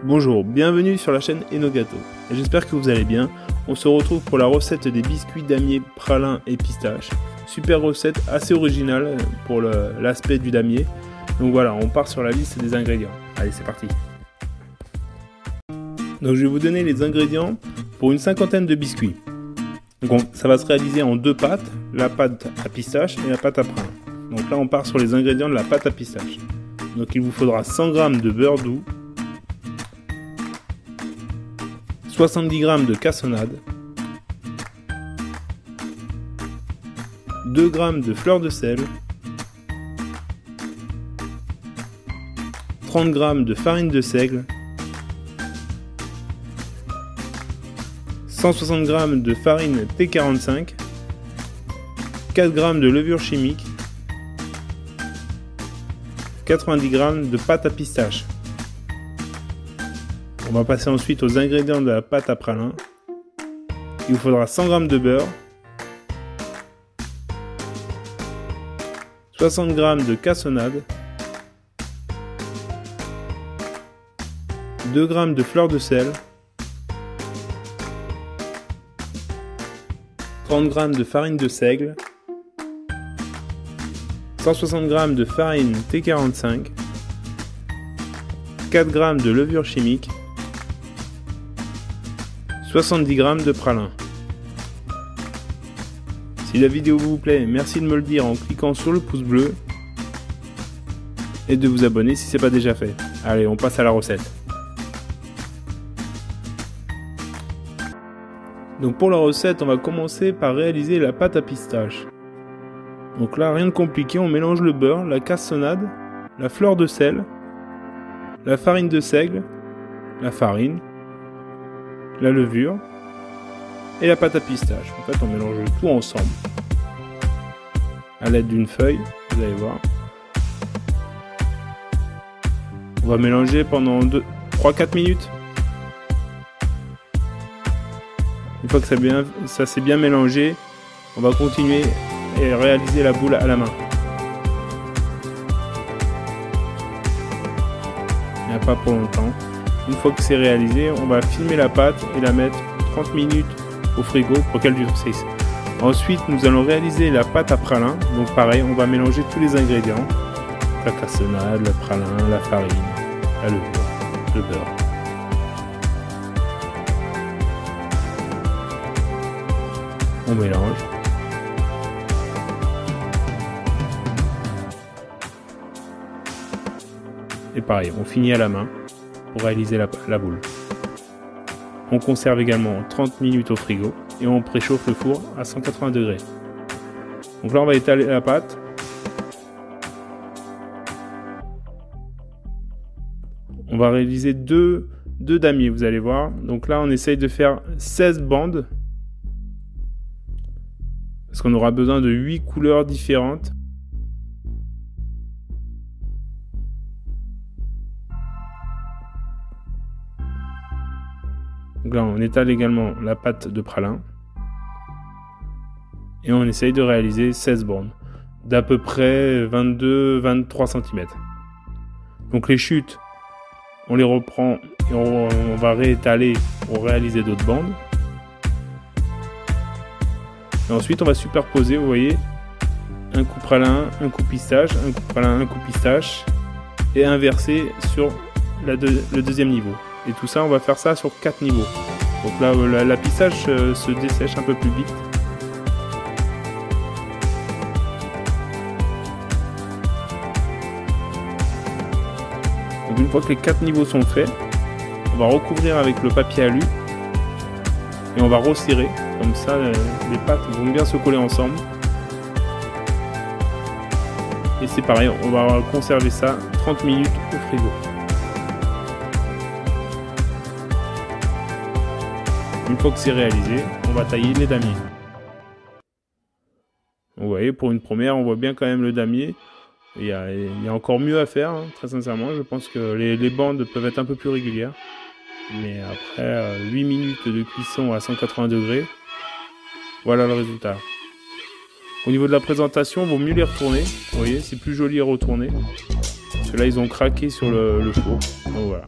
Bonjour, bienvenue sur la chaîne Enogato, et j'espère que vous allez bien. On se retrouve pour la recette des biscuits damier pralin et pistache. Super recette, assez originale pour l'aspect du damier. Donc voilà, on part sur la liste des ingrédients. Allez, c'est parti. Donc je vais vous donner les ingrédients pour une cinquantaine de biscuits. Donc ça va se réaliser en deux pâtes, la pâte à pistache et la pâte à pralin. Donc là on part sur les ingrédients de la pâte à pistache. Donc il vous faudra 100 g de beurre doux, 70 g de cassonade, 2 g de fleur de sel, 30 g de farine de seigle, 160 g de farine T45, 4 g de levure chimique, 90 g de pâte à pistache. On va passer ensuite aux ingrédients de la pâte à pralin. Il vous faudra 100 g de beurre, 60 g de cassonade, 2 g de fleur de sel, 30 g de farine de seigle, 160 g de farine T45, 4 g de levure chimique, 70 g de pralin. Si la vidéo vous plaît, merci de me le dire en cliquant sur le pouce bleu et de vous abonner si ce n'est pas déjà fait. Allez, on passe à la recette. Donc pour la recette, on va commencer par réaliser la pâte à pistache. Donc là, rien de compliqué, on mélange le beurre, la cassonade, la fleur de sel, la farine de seigle, la farine, la levure et la pâte à pistache. En fait, on mélange tout ensemble à l'aide d'une feuille, vous allez voir. On va mélanger pendant 3-4 minutes. Une fois que ça s'est bien mélangé, on va continuer et réaliser la boule à la main. Il n'y a pas pour longtemps. Une fois que c'est réalisé, on va filmer la pâte et la mettre 30 minutes au frigo pour qu'elle durcisse. Ensuite, nous allons réaliser la pâte à pralin. Donc pareil, on va mélanger tous les ingrédients. La cassonade, le pralin, la farine, la levure, le beurre. On mélange. Et pareil, on finit à la main pour réaliser la boule. On conserve également 30 minutes au frigo et on préchauffe le four à 180 degrés. Donc là on va étaler la pâte. On va réaliser deux damiers, vous allez voir. Donc là on essaye de faire 16 bandes. Parce qu'on aura besoin de 8 couleurs différentes. Donc là, on étale également la pâte de pralin. Et on essaye de réaliser 16 bornes d'à peu près 22-23 cm. Donc les chutes, on les reprend et on va réétaler pour réaliser d'autres bandes. Et ensuite, on va superposer, vous voyez, un coup pralin, un coup pistache, un coup pralin, un coup pistache, et inverser sur le deuxième niveau. Et tout ça, on va faire ça sur 4 niveaux. Donc là, la pistache se dessèche un peu plus vite. Donc une fois que les 4 niveaux sont faits, on va recouvrir avec le papier alu et on va resserrer. Comme ça, les pâtes vont bien se coller ensemble. Et c'est pareil, on va conserver ça 30 minutes au frigo. Une fois que c'est réalisé, on va tailler les damiers. Vous voyez, pour une première, on voit bien quand même le damier. Il y a encore mieux à faire, hein, très sincèrement. Je pense que les bandes peuvent être un peu plus régulières. Mais après 8 minutes de cuisson à 180 degrés, voilà le résultat. Au niveau de la présentation, il vaut mieux les retourner. Vous voyez, c'est plus joli à retourner. Parce que là, ils ont craqué sur le four. Donc voilà.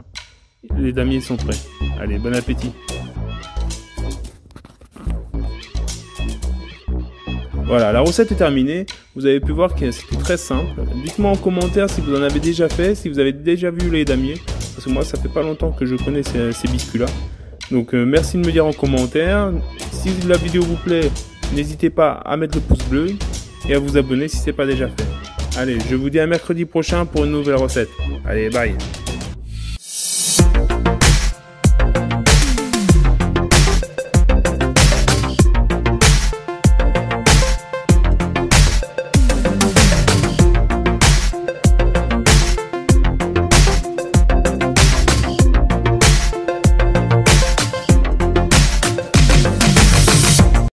Les damiers sont prêts. Allez, bon appétit. Voilà, la recette est terminée. Vous avez pu voir que c'était très simple. Dites-moi en commentaire si vous en avez déjà fait, si vous avez déjà vu les damiers. Parce que moi, ça fait pas longtemps que je connais ces biscuits-là. Donc, merci de me dire en commentaire. Si la vidéo vous plaît, n'hésitez pas à mettre le pouce bleu et à vous abonner si ce n'est pas déjà fait. Allez, je vous dis à mercredi prochain pour une nouvelle recette. Allez, bye!